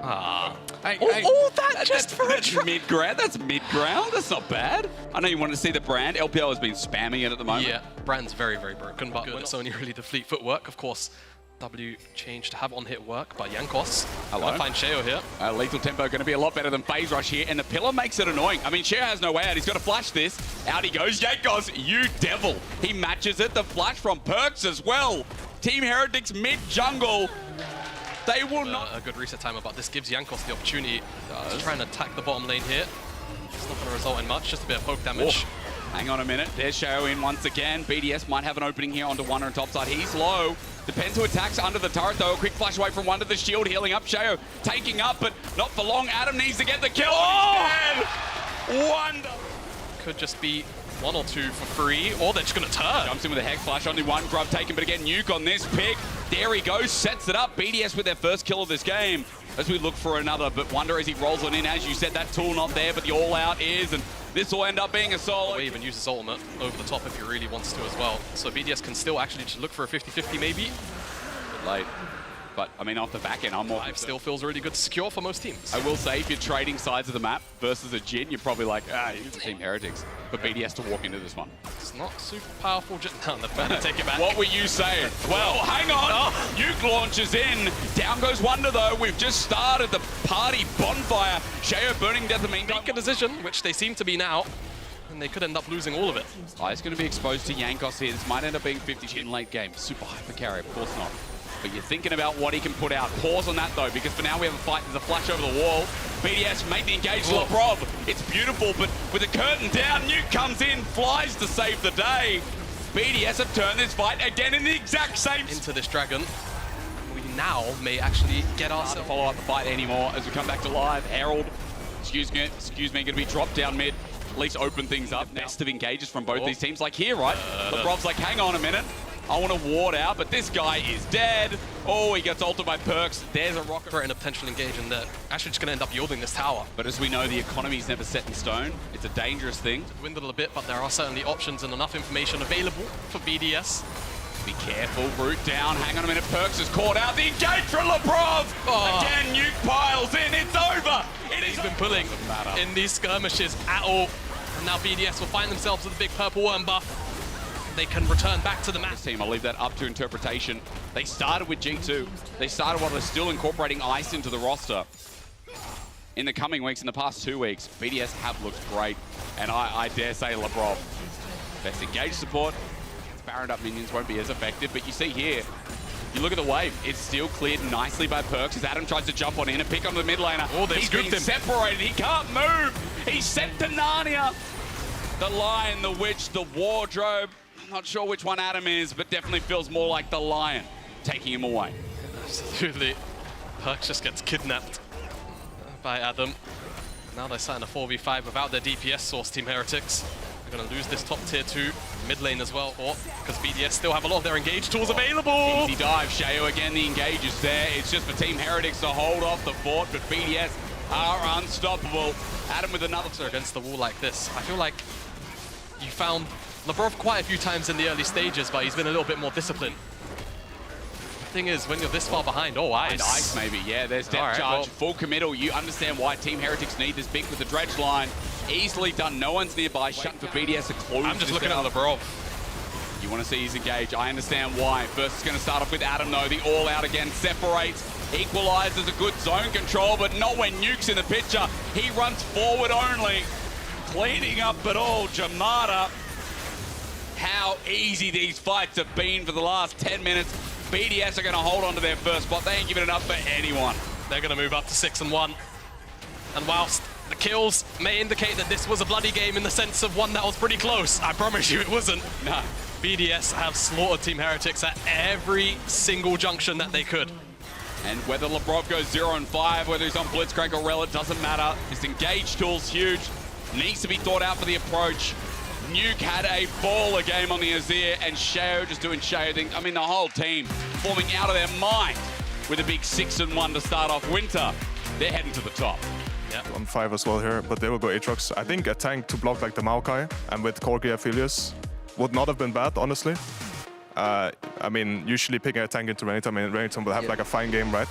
All that just for a try. Mid-ground. That's mid-ground. That's not bad. I know you wanted to see the brand. LPL has been spamming it at the moment. Yeah, brand's very, very broken, but when it's only really the fleet footwork, of course. W change to have on-hit work by Jankos. Hello. Find Sheo here. Lethal Tempo going to be a lot better than Phase Rush here, and the pillar makes it annoying. I mean, Sheo has no way out. He's got to flash this. Out he goes. Jankos, you devil. He matches it. The flash from Perks as well. Team Heretics mid-jungle. They will not... A good reset timer, but this gives Jankos the opportunity to try and attack the bottom lane here. It's not going to result in much, just a bit of poke damage. Hang on a minute. There's Sheo in once again. BDS might have an opening here onto Wonder on top side. He's low. Depends who attacks under the turret, though. A quick flash away from Wonder. The shield healing up. Sheo taking up, but not for long. Adam needs to get the kill. Wonder! Could just be 1 or 2 for free, or they're just going to turn. Jumps in with a Hex Flash. Only one grub taken, but again, Nuke on this pick. There he goes. Sets it up. BDS with their first kill of this game. As we look for another, but Wonder as he rolls on in. As you said, that tool not there, but the all-out is, and this will end up being a solo. He even uses ultimate over the top if he really wants to as well. So BDS can still actually just look for a 50-50 maybe. Bit late. But, I mean, off the back end, I'm more... Still feels really good to secure for most teams. I will say, if you're trading sides of the map versus a Jin, you're probably like, here's the Team Heretics. But BDS to walk into this one. It's not super powerful. No, they're better take it back. What were you saying? Well, hang on. Nuke launches in. Down goes Wonder, though. We've just started the party bonfire. Sheo burning death and make a decision, which they seem to be now. And they could end up losing all of it. He's going to be exposed to Jankos here. This might end up being 50 in late game. Super hyper carry, of course not. But you're thinking about what he can put out. Pause on that, though, because for now we have a fight. There's a flash over the wall. BDS make the engage to Labrov. It's beautiful, but with the curtain down, Nuke comes in, flies to save the day. BDS have turned this fight again in the exact same... Into this dragon. We now may actually get ourselves... Not to follow up the fight anymore as we come back to live. Herald, excuse me, going to be dropped down mid. At least open things up. Best of engages from both these teams. Like here, right? Labrov's like, hang on a minute. I want to ward out, but this guy is dead. Oh, he gets ulted by Perks. There's a rocket. For a potential engage, and they're actually just going to end up yielding this tower. But as we know, the economy is never set in stone. It's a dangerous thing. Dwindle a bit, but there are certainly options and enough information available for BDS. Be careful, root down. Hang on a minute, Perks is caught out. The engage from Labrov. Again, Nuke piles in. It's over. He's been pulling in these skirmishes at all. And now BDS will find themselves with a big purple worm buff. They can return back to the map. Team, I'll leave that up to interpretation. They started with G2. They started while they're still incorporating Ice into the roster. In the coming weeks, in the past 2 weeks, BDS have looked great. And I dare say Labrov. Best engage support. Barrened up minions won't be as effective, but you see here, you look at the wave, it's still cleared nicely by Perks as Adam tries to jump on in and pick on the mid laner. Oh, they've He's been separated, he can't move. He's sent to Narnia. The Lion, the Witch, the Wardrobe. I'm not sure which one Adam is, but definitely feels more like the Lion, taking him away. Absolutely. Perks just gets kidnapped by Adam. Now they're starting a 4v5 without their DPS source, Team Heretics. They're going to lose this top tier 2 mid lane as well, or because BDS still have a lot of their engage tools available. Easy dive, Sheo again, the engage is there. It's just for Team Heretics to hold off the fort, but BDS are unstoppable. Adam with another against the wall like this. I feel like you found Labrov quite a few times in the early stages, but he's been a little bit more disciplined. The thing is, when you're this far behind, Ice. Ice maybe, yeah, there's depth charge, full committal. You understand why Team Heretics need this pick with the dredge line. Easily done, no one's nearby, shutting for BDS to close. I'm just looking at Labrov. You want to see his engage, I understand why. First is going to start off with Adam though, the all out again, separates. Equalizes a good zone control, but not when Nuke's in the picture. He runs forward only. Cleaning up at all, Jamada. How easy these fights have been for the last 10 minutes. BDS are going to hold on to their first spot. They ain't giving it up for anyone. They're going to move up to 6-1. And whilst the kills may indicate that this was a bloody game in the sense of one that was pretty close, I promise you it wasn't. No. BDS have slaughtered Team Heretics at every single junction that they could. And whether Labrov goes 0-5, whether he's on Blitzcrank or Rel, it doesn't matter. This engage tool's huge. Needs to be thought out for the approach. Nuke had a baller game on the Azir, and Sheo just doing Sheo things. I mean, the whole team forming out of their mind with a big 6-1 to start off winter. They're heading to the top. Yep. On 5 as well here, but they will go Aatrox. I think a tank to block like the Maokai and with Corgi Aphelios would not have been bad, honestly. I mean, usually picking a tank into Renekton, I mean, Renekton will have like a fine game, right?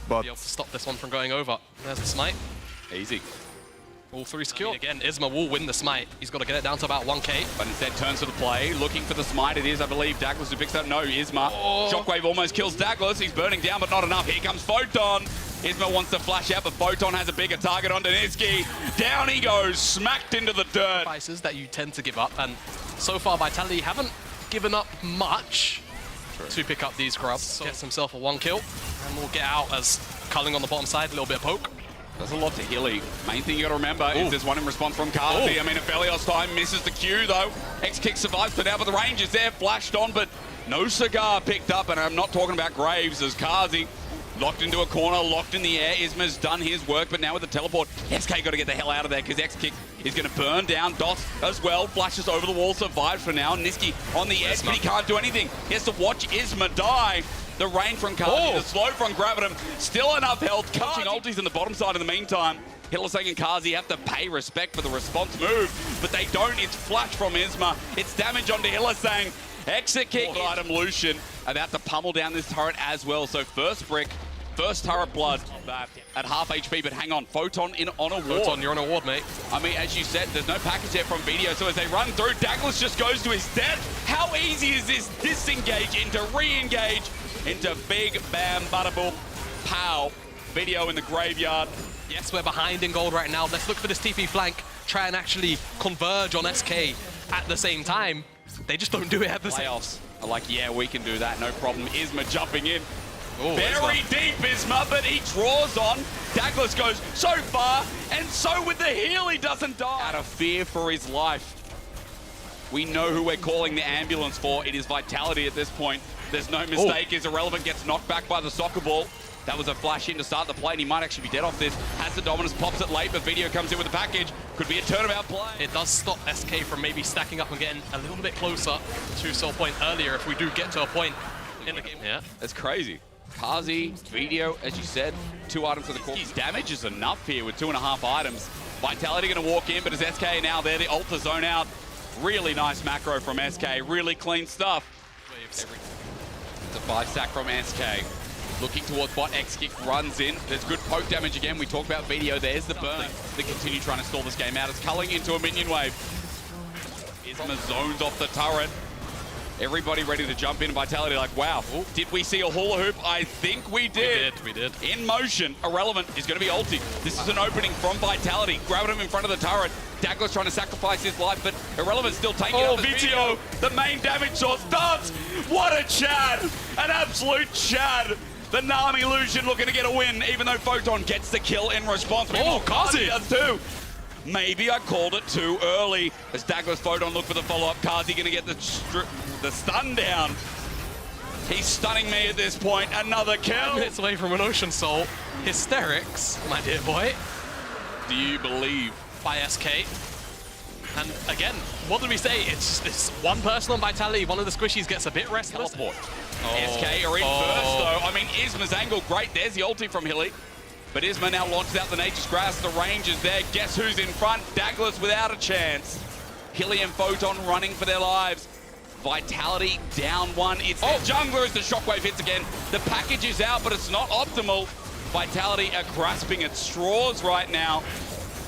but Be able to stop this one from going over. There's the smite. Easy. All three secure. Again, Isma will win the smite. He's got to get it down to about 1k. But instead turns to the play, looking for the smite. It is, I believe, Douglas who picks up. No, Isma. Shockwave almost kills Douglas. He's burning down, but not enough. Here comes Photon. Isma wants to flash out, but Photon has a bigger target on Deniski. Down he goes, smacked into the dirt. Sacrifices that you tend to give up, and so far Vitality haven't given up much to pick up these grubs. So gets himself a 1 kill, and we'll get out as Culling on the bottom side, a little bit of poke. There's a lot to Hilly. Main thing you gotta remember is there's one in response from Kazi. I mean, Aphelios time misses the Q though. X-Kick survives for now, but the range is there, flashed on, but no cigar picked up, and I'm not talking about Graves as Kazi locked into a corner, locked in the air. Isma's done his work, but now with the teleport, SK got to get the hell out of there because X-Kick is going to burn down. Dots as well, flashes over the wall, survives for now. Niski on the edge, but he can't do anything. He has to watch Isma die. The rain from Kazi, the slow from Gravitum, still enough health. Catching ultis in the bottom side in the meantime. Hillesang and Kazi have to pay respect for the response move, but they don't. It's flash from Isma. It's damage onto Hillesang. Exit kick item Lucian about to pummel down this turret as well. So first brick, first turret blood at half HP, but hang on, Photon in on a ward. Photon, you're on a ward, mate. I mean, as you said, there's no package yet from Video, so as they run through, Douglas just goes to his death. How easy is this? Disengage into re-engage into big bam, bada boom, pow. Video in the graveyard. Yes, we're behind in gold right now. Let's look for this TP flank, try and actually converge on SK at the same time. They just don't do it at the same time. Playoffs are like, yeah, we can do that, no problem. Isma jumping in. Ooh, very deep Isma, but he draws on. Douglas goes so far, and so with the heal, he doesn't die. Out of fear for his life. We know who we're calling the ambulance for. It is Vitality at this point. There's no mistake. Is Irrelevant gets knocked back by the soccer ball. That was a flash in to start the play, and he might actually be dead off this. Has the dominance, pops it late, but Video comes in with a package. Could be a turnabout play. It does stop SK from maybe stacking up and getting a little bit closer to Soul Point earlier if we do get to a point in the game. Yeah, that's crazy. Kazi, Video, as you said, 2 items to the core. His damage is enough here with 2.5 items. Vitality going to walk in, but as SK now there, the ult to zone out. Really nice macro from SK, really clean stuff. It's a 5-stack from SK. Looking towards bot, X-Kick runs in. There's good poke damage again. We talked about Video. There's the burn. They continue trying to stall this game out. It's culling into a minion wave. Isma zones off the turret. Everybody ready to jump in. Vitality like, wow, did we see a hula hoop? I think we did. We did. In motion, Irrelevant is going to be ulti. This is an opening from Vitality. Grabbing him in front of the turret. Douglas trying to sacrifice his life, but Irrelevant still taking it up. Video, the main damage source, Dance. What a Chad. An absolute Chad. The Nami Lucian looking to get a win, even though Photon gets the kill in response. Kazi does too. Maybe I called it too early. As Douglas Photon look for the follow-up. Kazi gonna get the stun down. He's stunning me at this point. Another kill. Minutes away from an Ocean Soul. Hysterics, my dear boy. Do you believe? By SK. And again, what did we say? It's this one person on Vitality, one of the squishies gets a bit restless. Teleport. SK are in first though. I mean, Isma's angle, great. There's the ulti from Hilly. But Isma now launches out the Nature's Grass. The range is there. Guess who's in front? Douglas without a chance. Hilly and Photon running for their lives. Vitality down 1. It's their jungler as the shockwave hits again. The package is out, but it's not optimal. Vitality are grasping at straws right now.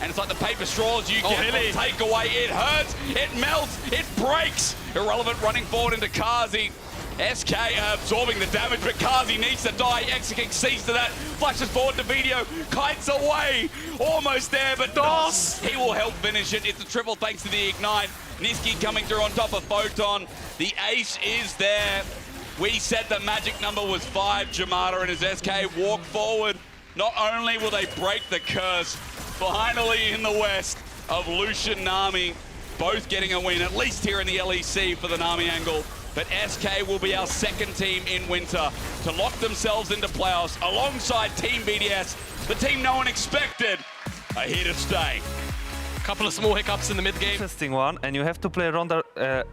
And it's like the paper straws you get from takeaway. It hurts, it melts, it breaks. Irrelevant running forward into Kazi. SK absorbing the damage, but Kazi needs to die. X-Kick sees to that, flashes forward to Video, kites away. Almost there, but DOS, he will help finish it. It's a triple thanks to the Ignite. Niski coming through on top of Photon. The ace is there. We said the magic number was 5, Jamada, and as SK walk forward, not only will they break the curse, finally in the West of Lucian Nami, both getting a win, at least here in the LEC for the Nami angle. But SK will be our second team in winter to lock themselves into playoffs alongside Team BDS, the team no one expected, are here to stay. Couple of small hiccups in the mid game. Interesting one, and you have to play around a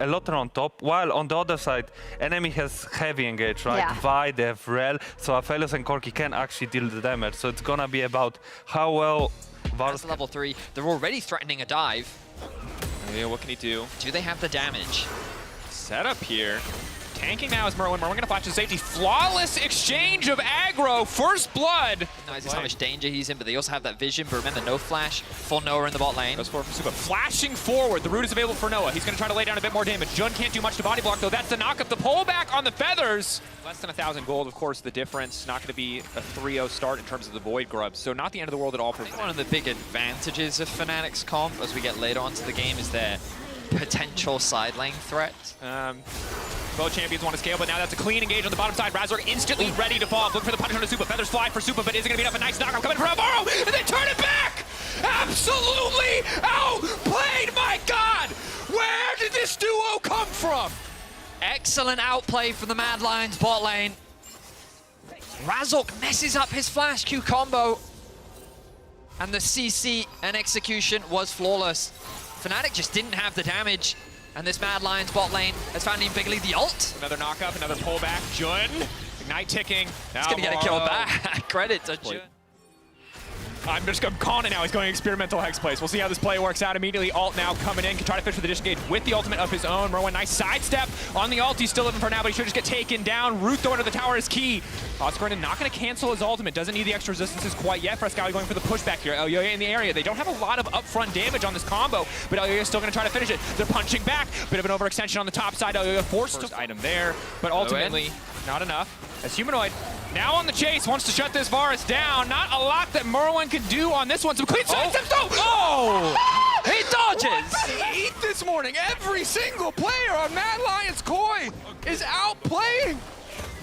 lot on top, while on the other side, enemy has heavy engage, right? Yeah. Vi, they have Rel, so Aphelios and Corki can actually deal the damage. So it's gonna be about how well That's level 3. They're already threatening a dive. Yeah, what can he do? Do they have the damage? Setup here. tanking now is Merwin. Merwin gonna flash to safety. Flawless exchange of aggro. First blood. Recognizes how much danger he's in, but they also have that vision. But remember, no flash for Noah in the bot lane. Goes forward for Supa. Flashing forward. The root is available for Noah. He's gonna try to lay down a bit more damage. Jun can't do much to body block, though. That's the knock up. The pullback on the feathers. Less than 1,000 gold, of course, the difference. Not gonna be a 3-0 start in terms of the Void Grubs. So not the end of the world at all for One of the big advantages of Fnatic's comp as we get later onto the game is their potential side lane threat. Both champions want to scale, but now that's a clean engage on the bottom side. Razork instantly ready to fall. Looking for the punish on the Supa. Feathers fly for Supa, but is it going to be enough? A nice knockout coming from Alvaro, and they turn it back! Absolutely outplayed, my God! Where did this duo come from? Excellent outplay from the Mad Lions bot lane. Razork messes up his flash Q combo. And the CC and execution was flawless. Fnatic just didn't have the damage. And this Mad Lions bot lane has found him bigly the ult. Another knockup, another pullback. Jun, Ignite ticking. He's gonna get a kill back. Credit to Jun. I'm calling it now. He's going experimental hex plays. We'll see how this play works out immediately. Alt now coming in. Can try to fish for the disengage with the ultimate of his own. Merwin, nice sidestep on the ult. He's still living for now, but he should just get taken down. Root throwing to the tower is key. Oscar not going to cancel his ultimate. Doesn't need the extra resistances quite yet. Frescowi going for the pushback here. Elyoya in the area. They don't have a lot of upfront damage on this combo, but Elyoya is still going to try to finish it. They're punching back. Bit of an overextension on the top side. Elyoya forced to item there, but ultimately not enough. As Humanoid now on the chase, wants to shut this Varus down. Not a lot that Merwin can do on this one. Some clean sidesteps though. Oh! He dodges! Eat this morning. Every single player on Mad Lions Koi is outplaying.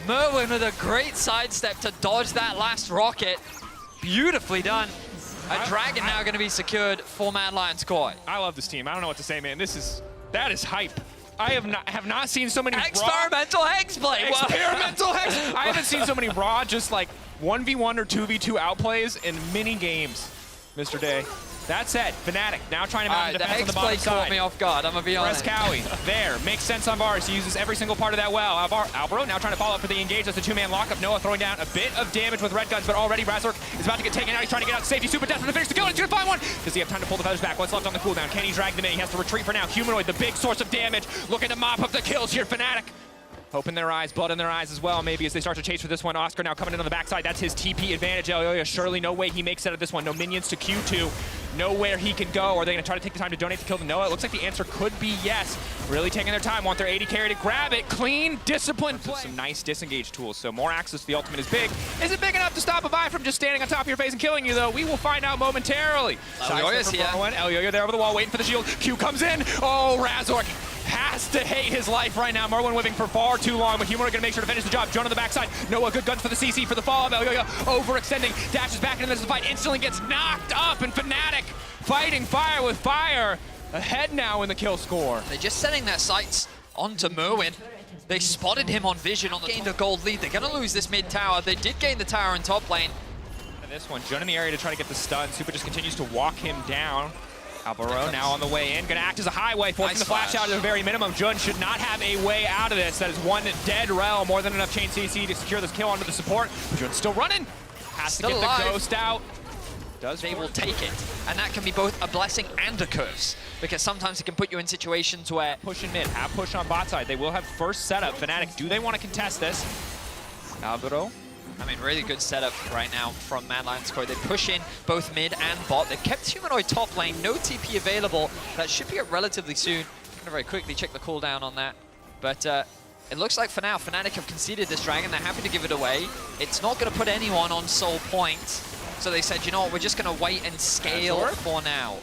Merwin with a great sidestep to dodge that last rocket. Beautifully done. A dragon now going to be secured for Mad Lions Koi. I love this team. I don't know what to say, man. That is hype. I have not seen so many experimental hex play. Experimental hex. I haven't seen so many raw, just like 1v1 or 2v2 outplays in mini games, Mr. Day. That said, Fnatic now trying to mount a defense on the bottom side. Caught me off guard, I'm gonna be honest. Frescowi there, makes sense on Varus. He uses every single part of that well. Alvaro now trying to follow up for the engage. That's a two-man lockup. Noah throwing down a bit of damage with red guns, but already Razork is about to get taken out. He's trying to get out to safety. Super death to finish the kill, and he's gonna find one. Does he have time to pull the feathers back? What's left on the cooldown? Can he drag them in? He has to retreat for now. Humanoid, the big source of damage, looking to mop up the kills here. Fnatic. Hope in their eyes, blood in their eyes as well, maybe as they start to chase for this one. Oscar now coming in on the backside. That's his TP advantage. Elyoya, surely no way he makes out of this one. No minions to Q2. Nowhere he can go. Are they going to try to take the time to donate to kill the Noah? It looks like the answer could be yes. Really taking their time. Want their 80 carry to grab it. Clean, disciplined play. Some nice disengage tools, so more access to the ultimate is big. Is it big enough to stop a Vi from just standing on top of your face and killing you, though? We will find out momentarily. Elyoya's here. Elyoya there over the wall, waiting for the shield. Q comes in. Oh, Razork has to hate his life right now. Merwin living for far too long, but Humanoid gonna make sure to finish the job. Jun on the backside. Noah, good guns for the CC for the follow-up. Elyoya overextending, dashes back into this fight, instantly gets knocked up, and Fnatic fighting fire with fire. Ahead now in the kill score. They're just setting their sights onto Merwin. They spotted him on vision on the gained a gold lead. They're gonna lose this mid tower. They did gain the tower in top lane. And this one, Jun in the area to try to get the stun. Supa just continues to walk him down. Alvaro now on the way in, gonna act as a highway, forcing the flash out at the very minimum. Jun should not have a way out of this. That is one dead rel, more than enough chain CC to secure this kill onto the support. Jun's still running, has to get the ghost out. They will take it, and that can be both a blessing and a curse, because sometimes it can put you in situations where... Push in mid, have push on bot side. They will have first setup. Fnatic, do they want to contest this? Alvaro. I mean, really good setup right now from Mad Lions Koi. They push in both mid and bot. They've kept Humanoid top lane, no TP available. That should be up relatively soon. I'm gonna very quickly check the cooldown on that. But it looks like for now, Fnatic have conceded this dragon. They're happy to give it away. It's not gonna put anyone on soul point. So they said, you know what, we're just gonna wait and scale for now.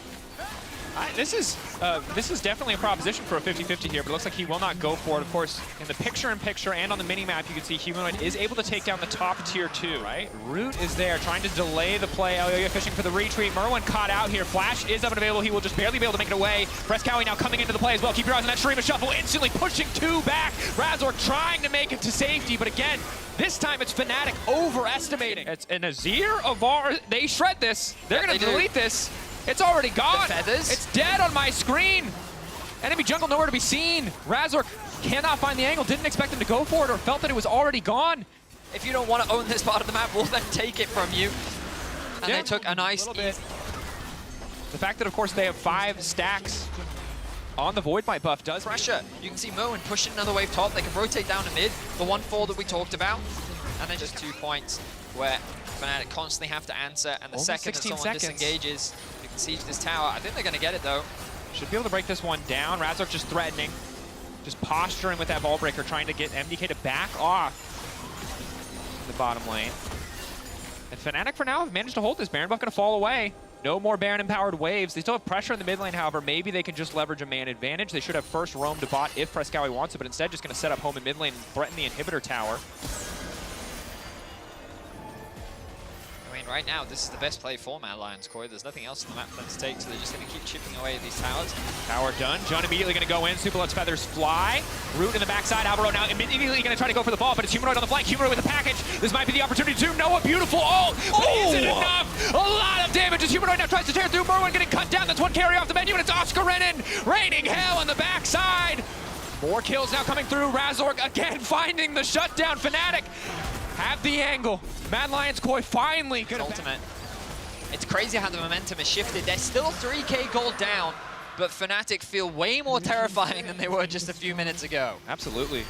This is definitely a proposition for a 50-50 here, but it looks like he will not go for it. Of course, in the picture-in-picture and on the mini-map, you can see Humanoid is able to take down the top tier 2, right? Root is there, trying to delay the play. Elyoya fishing for the retreat. Merwin caught out here. Flash is up and available. He will just barely be able to make it away. Frescowi now coming into the play as well. Keep your eyes on that stream of shuffle, instantly pushing 2 back. Razork trying to make it to safety, but again, this time it's Fnatic overestimating. It's an Azir, Avar. They shred this. They're going to delete this. It's already gone. The feathers. It's dead on my screen. Enemy jungle nowhere to be seen. Razork cannot find the angle. Didn't expect him to go for it or felt that it was already gone. If you don't want to own this part of the map, we'll then take it from you. And they took a nice... The fact that, of course, they have 5 stacks on the Void Might buff does Pressure. You can see Moen pushing another wave top. They can rotate down to mid. The 1-4 that we talked about. And then just 2 points where Fnatic constantly have to answer. And the Only second that 16 someone seconds. disengages, you can siege this tower. I think they're going to get it though. Should be able to break this one down. Razork just threatening, just posturing with that ball breaker, trying to get MDK to back off the bottom lane. And Fnatic for now have managed to hold this. Baron buff going to fall away. No more Baron empowered waves. They still have pressure in the mid lane, however. Maybe they can just leverage a man advantage. They should have first roam to bot if Fresskowy wants it, but instead just going to set up home in mid lane and threaten the inhibitor tower. I mean, right now, this is the best play for Mad Lions, Corey. There's nothing else on the map for them to take, so they're just going to keep chipping away at these towers. Tower done. Jun immediately going to go in. Super lets Feathers fly. Root in the backside. Alvaro now immediately going to try to go for the ball, but it's Humanoid on the flank. Humanoid with the package. This might be the opportunity to Noah. Beautiful ult. But is it enough? A lot of damage as Humanoid now tries to tear through. Merwin getting cut down. That's one carry off the menu, and it's Oscar Renan raining hell on the backside. More kills now coming through. Razork again finding the shutdown. Fnatic have the angle. Mad Lions Koi finally gonna Ultimate. It's crazy how the momentum has shifted. They're still 3k gold down, but Fnatic feel way more terrifying than they were just a few minutes ago. Absolutely.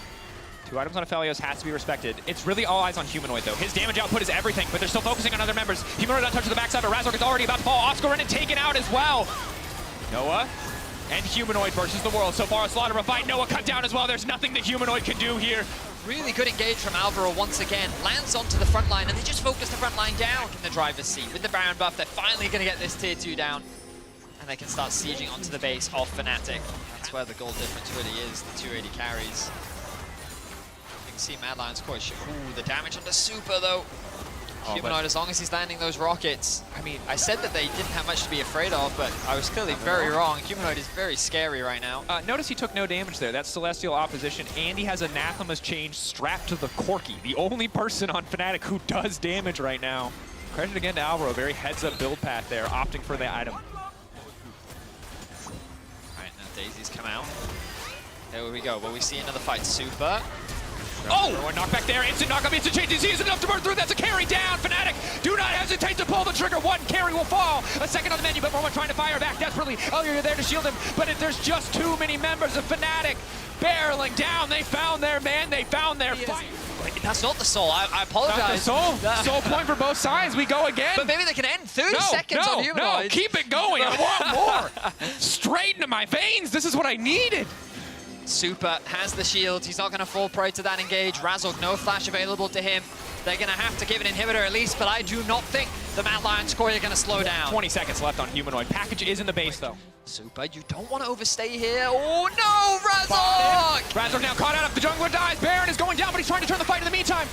2 items on Aphelios has to be respected. It's really all eyes on Humanoid, though. His damage output is everything, but they're still focusing on other members. Humanoid untouched to the backside, but Razork is already about to fall. Oscar Renan taken out as well. Noah and Humanoid versus the world. So far, a slaughter of a fight. Noah cut down as well. There's nothing that Humanoid can do here. Really good engage from Alvaro once again. Lands onto the front line, and they just focus the front line down in the driver's seat. With the Baron buff, they're finally going to get this tier 2 down, and they can start sieging onto the base of Fnatic. That's where the gold difference really is, the 280 carries. You can see Mad Lions quite sure. Ooh, the damage on the Super, though. Humanoid, as long as he's landing those rockets. I mean, I said that they didn't have much to be afraid of, but I was clearly very wrong. Humanoid is very scary right now. Notice he took no damage there. That's Celestial opposition, and he has Anathema's Change strapped to the Corki, the only person on Fnatic who does damage right now. Credit again to Alvaro, very heads-up build path there, opting for the item. All right, now Daisy's come out. There we go. Well, we see another fight. Super. Oh! Knockback there, instant knock-up, instant change. He is enough to burn through. That's a carry down. Fnatic, do not hesitate to pull the trigger. One carry will fall. A second on the menu, but Mormon trying to fire back desperately. Oh, you're there to shield him, but if there's just too many members of Fnatic barreling down, they found their man, they found their fight. Wait, that's not the soul. I apologize. Not the soul. Soul point for both sides. We go again. But maybe they can end 30 seconds on Humanoid. No, keep it going. I want more. Straight into my veins. This is what I needed. Super has the shield. He's not going to fall prey to that engage. Razork, no flash available to him. They're going to have to give an inhibitor at least, but I do not think the Mad Lions Koi are going to slow down. 20 seconds left on Humanoid. Package is in the base, though. Super, you don't want to overstay here. Oh, no, Razork! Razork now caught out. If the jungler dies, Baron is going down, but he's trying to turn the fight in the meantime.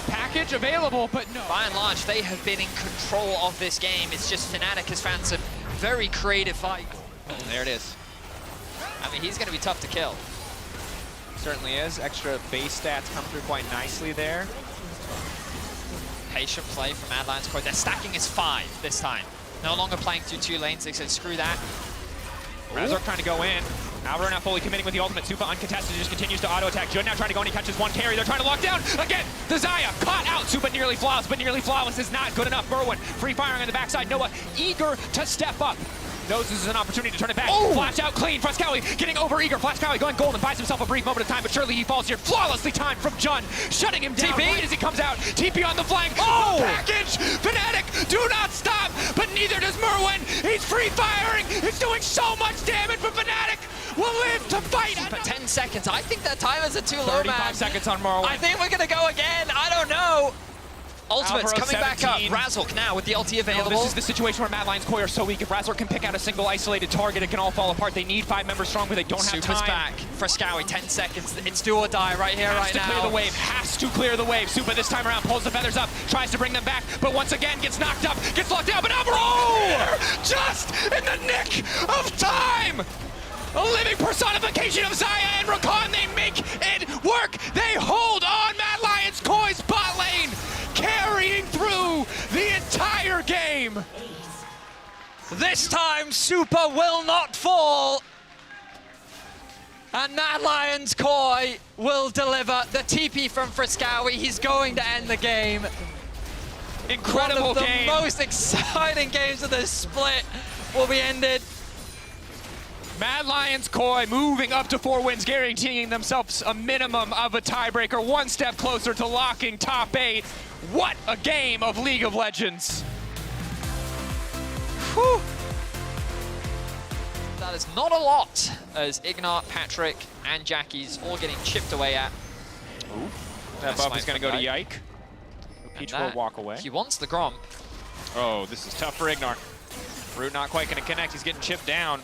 Package available, but no. By and large, they have been in control of this game. It's just Fnatic has found some very creative fight. There it is. I mean, he's going to be tough to kill. Certainly is. Extra base stats come through quite nicely there. Patient play from Mad Lions Koi. Their stacking is 5 this time. No longer playing through 2 lanes. They said, screw that. Razork trying to go in. Alvaro now fully committing with the ultimate. Super uncontested, just continues to auto-attack. Jun now trying to go in, he catches one carry. They're trying to lock down. Again, the Xayah caught out. Super nearly flawless, but nearly flawless is not good enough. Merwin free firing on the backside. Noah eager to step up. Knows this is an opportunity to turn it back. Oh. Flash out clean. Fresskowy getting over eager. Fresskowy going golden. Buys himself a brief moment of time, but surely he falls here. Flawlessly timed from Jun. Shutting him down right as he comes out. TP on the flank. Oh! Package! Fnatic, do not stop, but neither does Merwin. He's free firing. He's doing so much damage, but Fnatic will live to fight. For 10 seconds. I think that timers are too low, man. 35 seconds on Merwin. I think we're going to go again. I don't know. Ultimate's Alvaro coming 17. back up. Razork now with the ulti available. No, this is the situation where Mad Lions Koi are so weak. If Razork can pick out a single isolated target, it can all fall apart. They need 5 members strong, but they don't have Super's time. back. Fresskowy, 10 seconds. It's do or die right here, right now. Has to clear the wave. Has to clear the wave. Super this time around pulls the feathers up, tries to bring them back, but once again gets knocked up, gets locked down. But Alvaro, just in the nick of time. A living personification of Xayah and Rakan. They make it work. They hold on. Mad Lions Koi's bot lane, carrying through the entire game. This time, Super will not fall. And Mad Lions Koi will deliver the TP from Fresskowy. He's going to end the game. Incredible One of game. the most exciting games of this split will be ended. Mad Lions Koi moving up to 4 wins, guaranteeing themselves a minimum of a tiebreaker, one step closer to locking top 8. What a game of League of Legends. Whew. That is not a lot, as Ignat, Patrick, and Jackie's all getting chipped away at. Ooh. That Nice buff is fight going to go from to Yike. Yike. And Peach will that, walk away. He wants the Gromp. Oh, this is tough for Ignar. Root not quite going to connect. He's getting chipped down.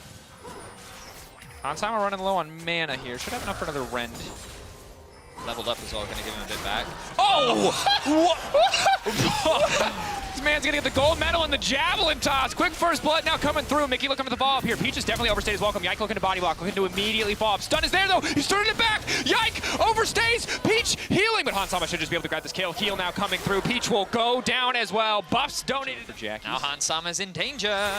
Hansama running low on mana here. Should have enough for another Rend. Leveled up as well, going to give him a bit back. Oh! This man's going to get the gold medal in the javelin toss. Quick first blood now coming through. Mickey looking for the follow up here. Peach is definitely overstayed his welcome. Yike looking to body block. Looking to immediately follow up. Stun is there though. He's turning it back. Yike overstays. Peach healing, but Hansama should just be able to grab this kill. Heal now coming through. Peach will go down as well. Buffs donated to Jackie. Now Hansama's in danger.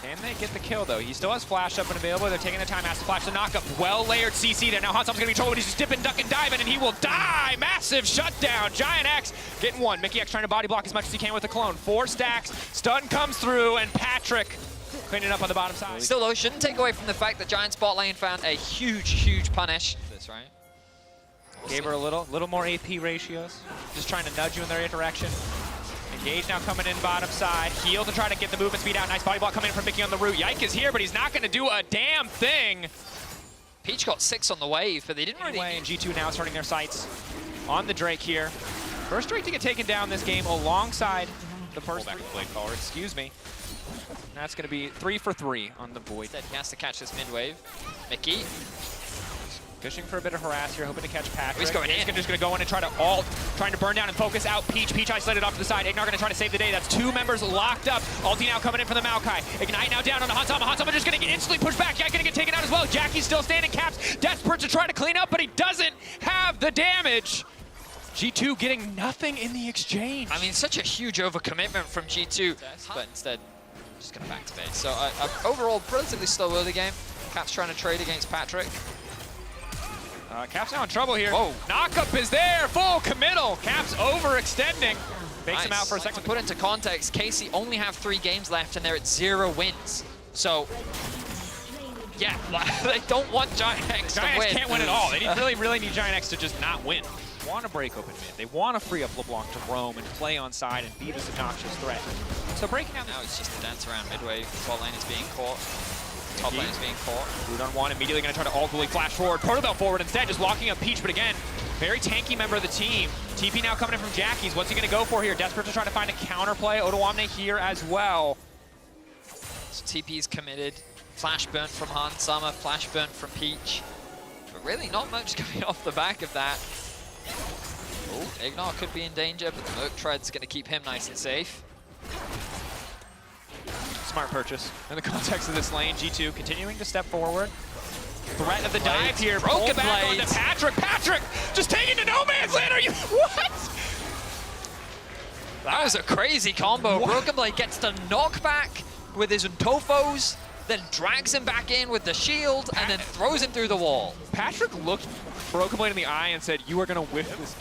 Can they get the kill, though? He still has flash up and available. They're taking their time. Has to flash the knockup. Well-layered CC there. Now Hansama's going to be trouble, but he's just dipping, ducking, diving, and he will die. Massive shutdown. Giant X getting one. Mickey X trying to body block as much as he can with the clone. 4 stacks. Stun comes through, and Patrick cleaning up on the bottom side. Still, though, shouldn't take away from the fact that Giant Spot Lane found a huge, huge punish. This, right? Gave her a little more AP ratios. Just trying to nudge you in their direction. Engage now coming in bottom side. Heal to try to get the movement speed out. Nice body block coming in from Mickey on the root. Yike is here, but he's not going to do a damn thing. Peach got 6 on the wave, but they didn't really... Anyway, and G2 now turning their sights on the Drake here. First Drake to get taken down this game alongside the first blade forward. Excuse me. That's going to be 3 for 3 on the Void. Instead, he has to catch this mid wave. Mickey. Fishing for a bit of harass here, hoping to catch Patrick. He's going in. He's just going to go in and try to ult, trying to burn down and focus out Peach. Peach isolated off to the side. Ignar going to try to save the day. That's 2 members locked up. Ulti now coming in from the Maokai. Ignite now down on the Hansama. Hansama just going to get instantly pushed back. Yike going to get taken out as well. Jackie's still standing. Caps desperate to try to clean up, but he doesn't have the damage. G2 getting nothing in the exchange. I mean, such a huge overcommitment from G2, but instead, just going to back to base. So overall, relatively slow early game. Caps trying to trade against Patrick. Caps now in trouble here. Whoa. Knockup is there, full committal. Caps overextending. Fakes him out for a second. To put into context, KC only have 3 games left and they're at 0 wins. So, yeah, they don't want Giant X to win. Giant X can't win at all. They really need Giant X to just not win. They want to break open mid. They want to free up LeBlanc to roam and play on side and be this obnoxious threat. So breaking down now it's just a dance around midway. Bot lane is being caught. Top lane is being caught. Root on 1, immediately going to try to ultimately flash forward. Portabell forward instead, just locking up Peach, but again, very tanky member of the team. TP now coming in from Jackie's. What's he going to go for here? Desperate to try to find a counterplay. Odoamne here as well. So TP's committed. Flash burn from Hansama, flash burn from Peach. But really not much coming off the back of that. Oh, Ignar could be in danger, but the Merc Tread's going to keep him nice and safe. Smart purchase in the context of this lane. G2 continuing to step forward. Threat of the dive here. Broken back onto Patrick. Patrick just taking to no man's land. Are you what? That was a crazy combo. What? Broken Blade gets the knockback with his Untofos, then drags him back in with the shield, and then throws him through the wall. Patrick looked Broken Blade in the eye and said, "You are going to whiff this."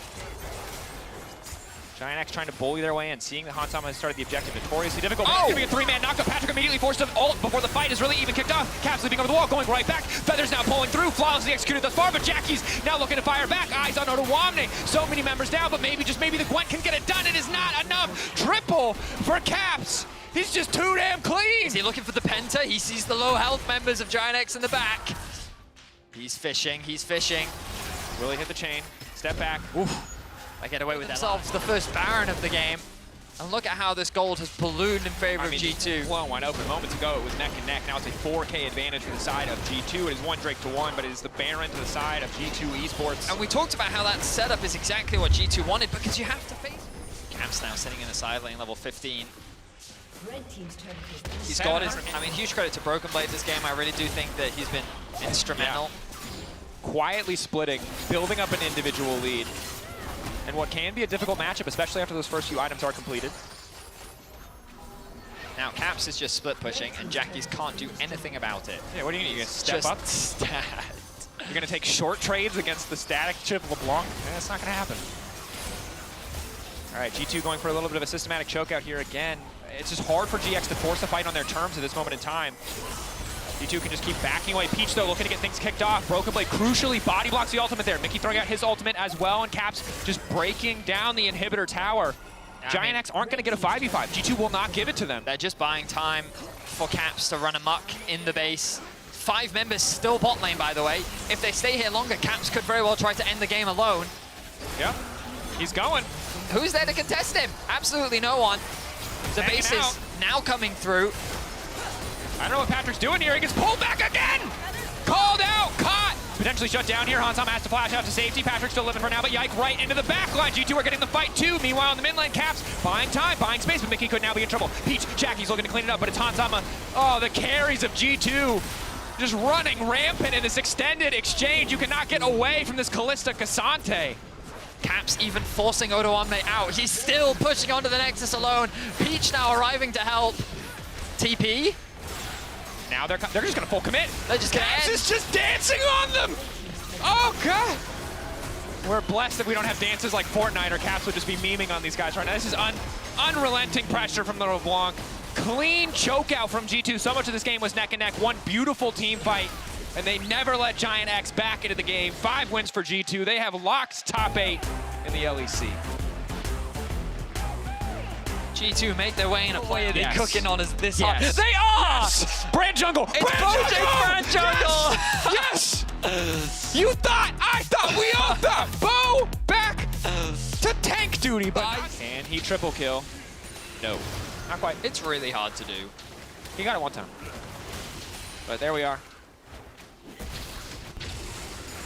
Giant X trying to bully their way in, seeing that Hansama has started the objective notoriously difficult. It's going to be a 3-man knockup. Patrick immediately forced to ult before the fight is really even kicked off. Caps leaping over the wall, going right back. Feathers now pulling through, flawlessly executed thus far, but Jackie's now looking to fire back. Eyes on Odoamne. So many members down, but maybe, just maybe the Gwent can get it done. It is not enough. Triple for Caps. He's just too damn clean. Is he looking for the Penta? He sees the low health members of Giant X in the back. He's fishing, he's fishing. Will he hit the chain? Step back. Oof. I get away with themselves the first Baron of the game. And look at how this gold has ballooned in favor of G2. Well, wide open moments ago, it was neck and neck. Now it's a 4K advantage for the side of G2. It is 1 Drake to 1, but it is the Baron to the side of G2 Esports. And we talked about how that setup is exactly what G2 wanted, because you have to face Caps now sitting in the side lane, level 15. He's got his, I mean, huge credit to Broken Blade this game. I really do think that he's been instrumental. Yeah. Quietly splitting, building up an individual lead. And what can be a difficult matchup, especially after those first few items are completed. Now Caps is just split pushing, and Jackie's can't do anything about it. Yeah, what are you going to do? You're going to step just up? Stat. You're going to take short trades against the static chip LeBlanc? That's not going to happen. All right, G2 going for a little bit of a systematic choke out here again. It's just hard for GX to force a fight on their terms at this moment in time. G2 can just keep backing away. Peach, though, looking to get things kicked off. Broken Blade crucially body blocks the ultimate there. Mickey throwing out his ultimate as well, and Caps just breaking down the inhibitor tower. Giant X aren't going to get a 5v5. G2 will not give it to them. They're just buying time for Caps to run amok in the base. 5 members still bot lane, by the way. If they stay here longer, Caps could very well try to end the game alone. Yep, he's going. Who's there to contest him? Absolutely no one. The base is now coming through. I don't know what Patrick's doing here. He gets pulled back again. Called out, caught. Potentially shut down here. Hansama has to flash out to safety. Patrick's still living for now, but Yike right into the back line. G2 are getting the fight too. Meanwhile, in the mid lane, Caps buying time, buying space, but Mickey could now be in trouble. Peach, Jackie's looking to clean it up, but it's Hansama. Oh, the carries of G2 just running rampant in this extended exchange. You cannot get away from this Callista Cassante. Caps even forcing Odo Omne out. He's still pushing onto the Nexus alone. Peach now arriving to help. TP. Now they're just gonna full commit. They're just gonna Caps end. is just dancing on them. Oh God. We're blessed that we don't have dances like Fortnite, or Caps would just be memeing on these guys right now. This is unrelenting pressure from the LeBlanc. Clean choke out from G2. So much of this game was neck and neck. One beautiful team fight, and they never let Giant X back into the game. 5 wins for G2. They have locked top 8 in the LEC. G2 make their way in a play. They're Yes. cooking on us this Yes. hard. They are! Yes. Brand Jungle. It's Brand Jungle! Yes! You thought, I thought, we all thought. Bo back to tank duty, but can he triple kill? No, not quite. It's really hard to do. He got it one time. But there we are.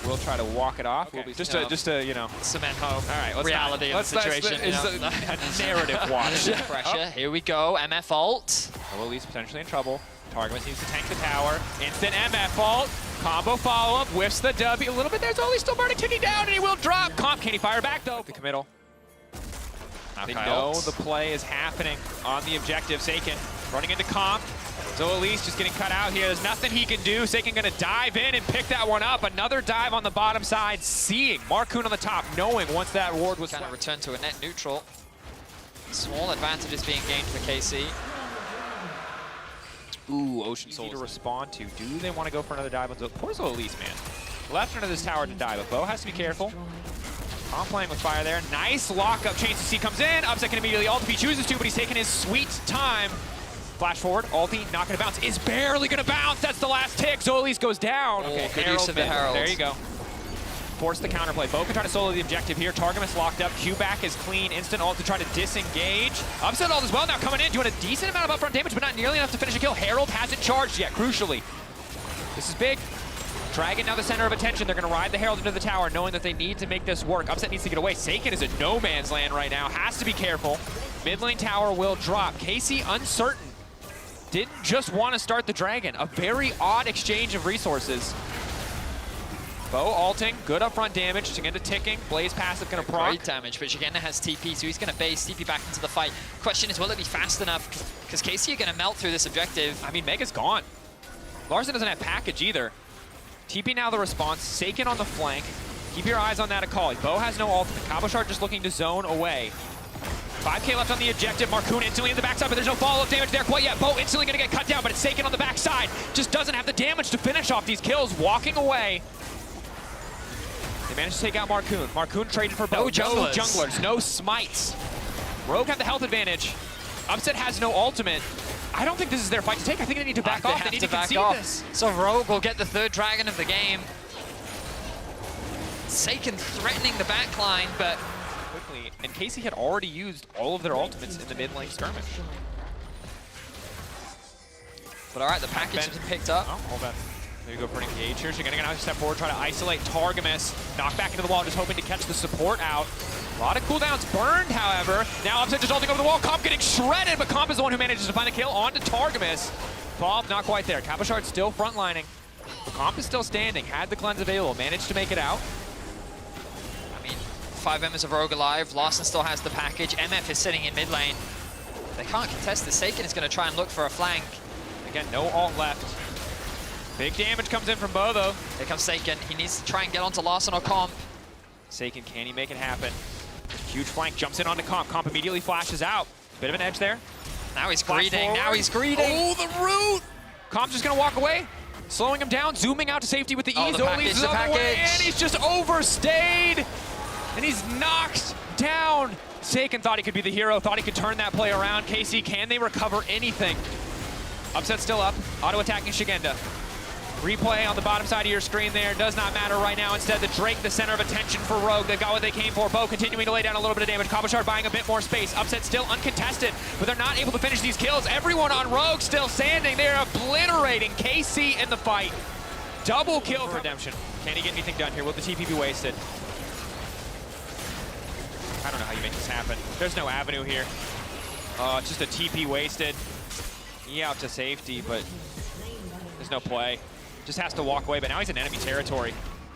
We'll try to walk it off. Okay. Just to, you know. Cement home. All right, let's reality of the situation. Is you know? a narrative watch. Pressure. Here we go. MF ult. Ellie's potentially in trouble. Targamas needs to tank the tower. Instant MF ult. Combo follow-up. Whiffs the W. A little bit there. Zoli's still burning, ticking down, and he will drop. Comp, can he fire back, though? The committal. They know the play is happening on the objective. Seiken running into Comp. Zoelise just getting cut out here. There's nothing he can do. Seiken gonna dive in and pick that one up. Another dive on the bottom side, seeing Marcoon on the top, knowing once that ward was Kind of return to a net neutral. Small advantages being gained for KC. Ooh, Ocean Soul to respond to. Do they want to go for another dive on Zoelise? Poor Zoelise, man. Left under this tower to die, but Bo has to be careful. I'm playing with fire there. Nice lockup. Chains to C comes in. Upset can immediately ult if he chooses to, but he's taking his sweet time. Flash forward. Ulti, not gonna bounce. Is barely gonna bounce. That's the last tick. Zoelise goes down. Oh, Okay, good use of the Herald. There you go. Force the counterplay. Bo can try to solo the objective here. Targamas locked up. Q back is clean. Instant ult to try to disengage. Upset ult as well. Now coming in, doing a decent amount of upfront damage, but not nearly enough to finish a kill. Herald hasn't charged yet, crucially. This is big. Dragon now the center of attention. They're going to ride the Herald into the tower, knowing that they need to make this work. Upset needs to get away. Seiken is in no man's land right now. Has to be careful. Mid lane tower will drop. KC uncertain. Didn't just want to start the Dragon. A very odd exchange of resources. Bo ulting, good upfront damage. Shigenda ticking. Blaze passive going to proc. Great damage, but Shigenda has TP, so he's going to base TP back into the fight. Question is, will it be fast enough? Because KC are going to melt through this objective. I mean, Mega's gone. Larson doesn't have package either. TP now the response. Seiken on the flank. Keep your eyes on that Akali. Bo has no ultimate. Cabochard just looking to zone away. 5k left on the objective. Marcoon instantly in the backside, but there's no follow-up damage there quite yet. Bo instantly going to get cut down, but it's Seiken on the backside. Just doesn't have the damage to finish off these kills. Walking away. They managed to take out Marcoon. Marcoon traded for Bo. No junglers. No junglers. No smites. Rogue have the health advantage. Upset has no ultimate. I don't think this is their fight to take. I think they need to back off. They need to concede this. So Rogue will get the 3rd Dragon of the game. Seiken threatening the backline, but Quickly, and KC had already used all of their ultimates in the mid lane skirmish. all right, the package has been picked up. Oh, hold on. There you go for an engage here. Shigenda gonna step forward, try to isolate Targamas. Knock back into the wall, just hoping to catch the support out. A lot of cooldowns burned, however. Now Upset just ulting over the wall. Comp getting shredded, but Comp is the one who manages to find a kill onto Targamas. Paul, not quite there. Cabochard still frontlining. Comp is still standing, had the cleanse available, managed to make it out. I mean, 5 members of Rogue alive. Larson still has the package. MF is sitting in mid lane. They can't contest this. Seiken is going to try and look for a flank. Again, no ult left. Big damage comes in from Bo, though. Here comes Seiken. He needs to try and get onto Larson or Comp. Seiken, can he make it happen? Huge flank, jumps in onto Comp. Comp immediately flashes out. Bit of an edge there. Now he's Flash greeting. forward. Now he's greeting. Oh, the root! Comp's just gonna walk away. slowing him down, zooming out to safety with the Oh, ease. the Only package, the the other way, package. and he's just overstayed. And he's knocked down. Saken thought he could be the hero, thought he could turn that play around. KC, can they recover anything? Upset still up, auto attacking Shigenda. Replay on the bottom side of your screen there, does not matter right now. Instead, the Drake, the center of attention for Rogue. They've got what they came for. Bo continuing to lay down a little bit of damage. Kaboshard buying a bit more space. Upset still uncontested, but they're not able to finish these kills. Everyone on Rogue still standing. They're obliterating KC in the fight. Double kill for Redemption. Can he get anything done here? Will the TP be wasted? I don't know how you make this happen. There's no avenue here. Just a TP wasted. He out to safety, but there's no play. Just has to walk away, but now he's in enemy territory.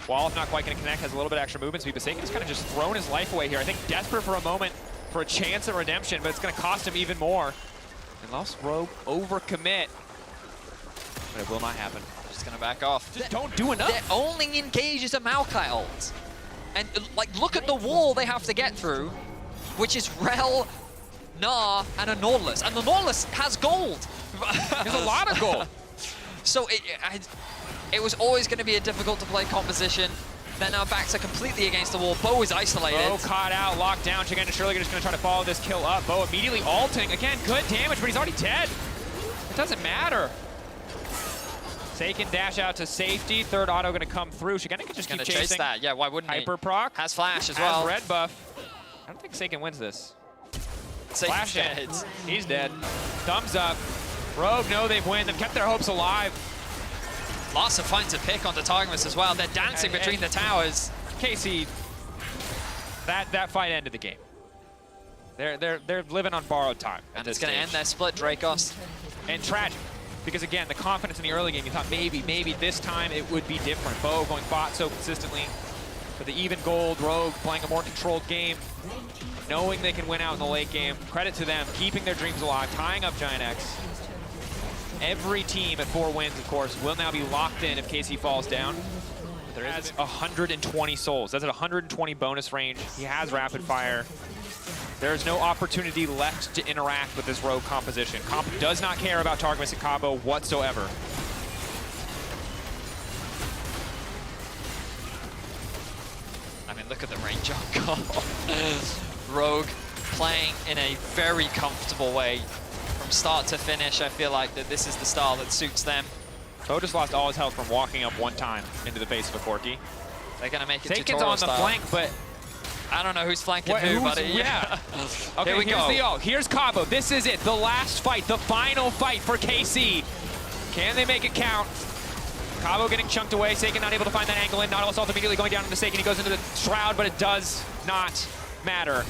Wallop not quite going to connect, has a little bit of extra movement, so Saken's kind of just thrown his life away here. I think desperate for a moment for a chance at redemption, but it's going to cost him even more. And Lost Rogue overcommit, but it will not happen. Just gonna back off. Just don't do enough. Their only engage is a Maokai ult. And like, look at the wall they have to get through, which is Rel, Gnar, and a Nautilus. And the Nautilus has gold. There's a lot of gold. So it was always going to be a difficult to play composition. Then now backs are completely against the wall. Bo is isolated. Bo caught out, locked down. Shigenda surely just going to try to follow this kill up. Bo immediately ulting. Again, good damage, but he's already dead. It doesn't matter. Saken dash out to safety. Third auto going to come through. Shigenda could just keep Gonna chasing. chase that. Yeah, why wouldn't Hyper he? proc. Has flash as Has well. red buff. I don't think Saken wins this. Saken's Flash dead. hit. He's dead. Thumbs up. Rogue know they've won. They've kept their hopes alive. Lots of fights to pick onto Targamas as well. They're dancing between the towers. KC, that fight ended the game. They're living on borrowed time. And it's going to end their split, Dracos. And tragic, because again, the confidence in the early game, you thought maybe this time it would be different. Bo going bot so consistently for the even gold. Rogue playing a more controlled game, knowing they can win out in the late game. Credit to them, keeping their dreams alive, tying up Giant X. Every team at 4 wins, of course, will now be locked in if KC falls down. There is 120 souls. That's at 120 bonus range. He has rapid fire. There's no opportunity left to interact with this Rogue composition. Comp does not care about Targamas and Cabo whatsoever. I mean, look at the range on goal. Rogue playing in a very comfortable way. From start to finish, I feel like that this is the style that suits them. Bo just lost all his health from walking up one time into the base of a Corki. They're going to make it Saken's tutorial on the style. flank, but I don't know who's flanking What- who, who's- buddy. yeah. Okay, Here we here's go. the ult. Here's Cabo. This is it. The last fight, the final fight for KC. Can they make it count? Cabo getting chunked away. Saken not able to find that angle in. Nautilus also immediately going down into Saken. He goes into the shroud, but it does not matter.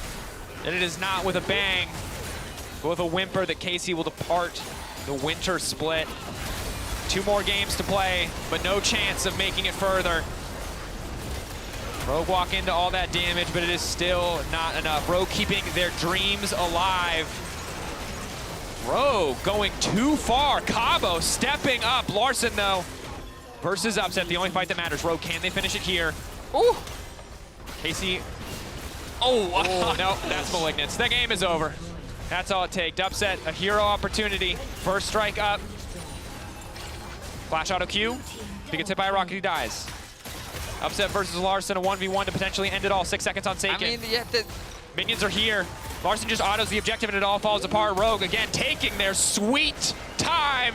And it is not with a bang, but with a whimper that KC will depart the winter split. 2 more games to play, but no chance of making it further. Rogue walk into all that damage, but it is still not enough. Rogue keeping their dreams alive. Rogue going too far. Cabo stepping up. Larson, though, versus Upset, the only fight that matters. Rogue, can they finish it here? Ooh. KC. Oh, no, that's Malignance. The game is over. That's all it takes. Upset, a hero opportunity. First strike up. Flash auto Q. If he gets hit by a rocket, he dies. Upset versus Larson, a 1v1 to potentially end it all. 6 seconds on Saken. I mean, yeah, Minions are here. Larson just autos the objective and it all falls apart. Rogue again taking their sweet time.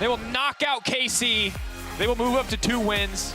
They will knock out KC. They will move up to 2 wins.